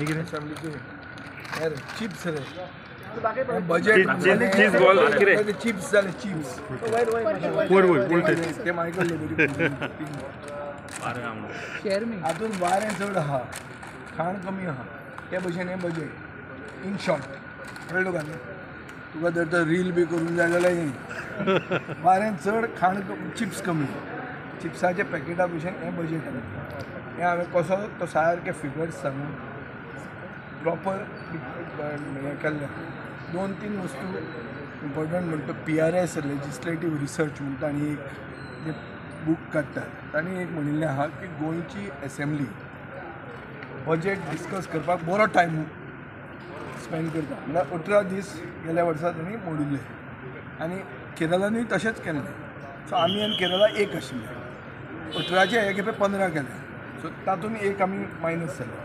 असेंब्लीचे यार चिप्स रे budget cheese ball किरे चिप्स जाले चिप्स वयर उलटे ते मायकल शेअर मी हातून वारें चड आहा खाण कमी आहा ते भशेन हें बजेट इन शॉर्ट कळ्ळें तुका न्ही तुका जर तर रील बी करूंक जाय जाल्यार वारें चड खाण चिप्स कमी चिप्साच्या पॅकेटा भशेन हें बजेट हें हांवें कसो तो सारके फिगर्स सांगून प्रॉपर हें केल्लें 2-3 वस्तू इम्पॉर्टंट म्हणटा PRS लेजिस्लेटीव रिसर्च म्हणटा आनी एक जे बूक काडटात तांणी एक म्हणिल्लें आहा की गोंयची असेंब्ली बजेट डिस्कस करपाक बरो टायम स्पेंड करता म्हणल्यार 18 दीस गेल्या वर्सा तांणी मोडिल्ले आनी केरळानूय तशेंच केल्लें सो आमी आनी केरळा एक आशिल्ले 18चे हे खेपे 15 केले सो तातूंत एक आमी मायनस जाले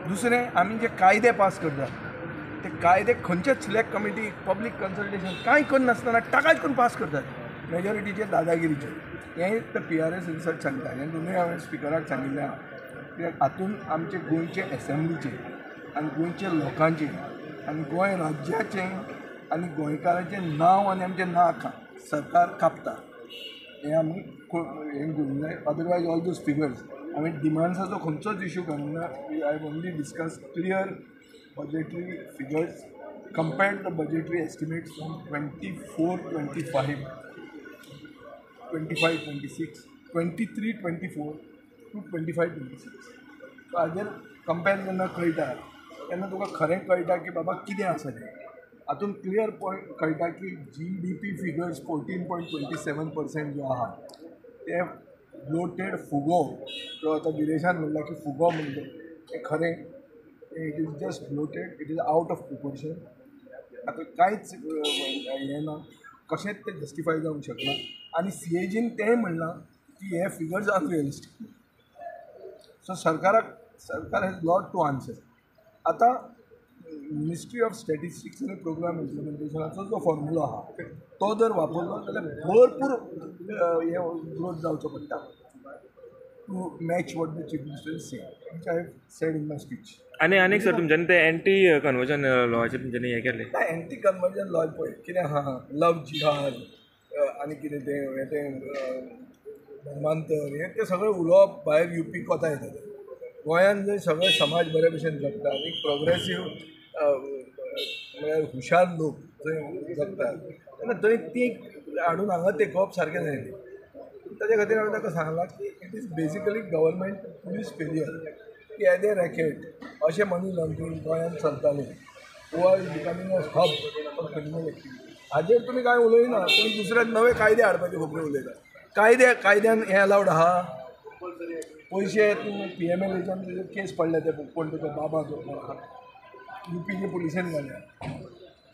दुसरें आमी जे कायदे पास करतात ते कायदे खंयचेच सिलेक्ट कमिटी पब्लीक कन्सल्टेशन कांय करनासतना टाकाच करून पास करतात मेजॉरिटीचे दादागिरीचे हें ते PRS रिसर्च सांगता हें दोनूय हांवें स्पिकराक सांगिल्लें आहा कित्याक हातूंत आमचे गोंयचे असेंब्लीचे आनी गोंयचे लोकांचे आनी गोंय राज्याचें आनी गोंयकारांचें नांव आनी आमचें नाक सरकार कापता हें आमी हें करूंक जाय अदरवायज ऑल दोज फिगर्स हांवें डिमांड्साचो खंयचोच इशू घालूंक ना I only discuss clear budgetary figures compared the budgetary estimates from 24-25, 25-26, 23-24 to 25-26. So हाजेर कंपेर जेन्ना कळटा तेन्ना तुका खरें कळटा की बाबा कितें आसा तें हातूंत क्लियर पॉयंट कळटा की GDP फिगर्स 14.27% जो आहा ते ब्लोटेड फुगो जो आतां गिरेशान म्हणला की फुगो म्हणटा तें खरें it is just bloated it is out of proportion आता कांयच हें ना कशेंच तें जस्टिफाय जावंक शकना आनी CAGन तेंय म्हणलां की हे फिगर्स अनरियलिस्टीक सो सरकार हॅज लॉट टू आन्सर आतां मिनिस्ट्री ऑफ स्टॅटिस्टिक्स आनी प्रोग्राम इम्प्लिमेंटेशनाचो जो फॉर्म्युलो आहा तो जर वापरलो जाल्यार भरपूर हे ग्रोथ जावचो पडटा to match what the chief minister से which I have said in my speech. आणि सर तुमच्यानी ते एंटी कन्वर्जन लॉचे तुमच्यानी हे केले एंटी कन्वर्जन लॉ पळय कितें आहा लव जिहाद आनी कितें तें धर्मांतर हें तें सगळें उलोवप भायर येवपी कोता येता गोंयांत जंय सगळे समाज बरे भशेन जगता आनी प्रोग्रेसीव म्हळ्यार हुशार लोक जंय जगतात तेन्ना थंय ती हाडून हांगा तेंकोवप सारकें जायना ताजे खातीर हांवें ताका सांगलां की it is basically government police failure की येदे रॅकेट अशें मनी लॉन्ड्रींग गोंयांत चलतालें Goa is becoming a hub for criminal activity हाजेर तुमी कांय उलयना तुमी दुसरे नवे कायदे हाडपाचे खबरो उलयता कायद्यान हें अलावड आहा पयशे तूं PMLAच्यान केस पडले ते कोण तुका बाबा जो UPचे पुलिसेन घाल्या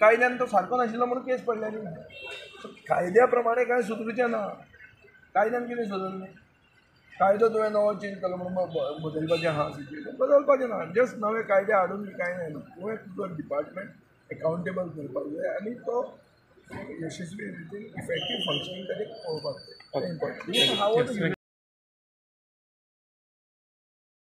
कायद्यान तो सारको नाशिल्लो म्हणून केस पडले न्ही सो कायद्या प्रमाणे कांय सुदरूचें ना कायद्यान कितें सुदरलें कायदो तुवें नवो चेंज केलो म्हणून बदलपाचें आहा सिच्युएशन बदलपाचें ना जस्ट नवे कायदे हाडून कांय जायना तुवें तुजो डिपार्टमेंट एकावंटेबल करपाक जाय आनी तो यशस्वी रितीन इफेक्टीव फंक्शनींग ताजें पळोवपाक जाय इम्पॉर्टंट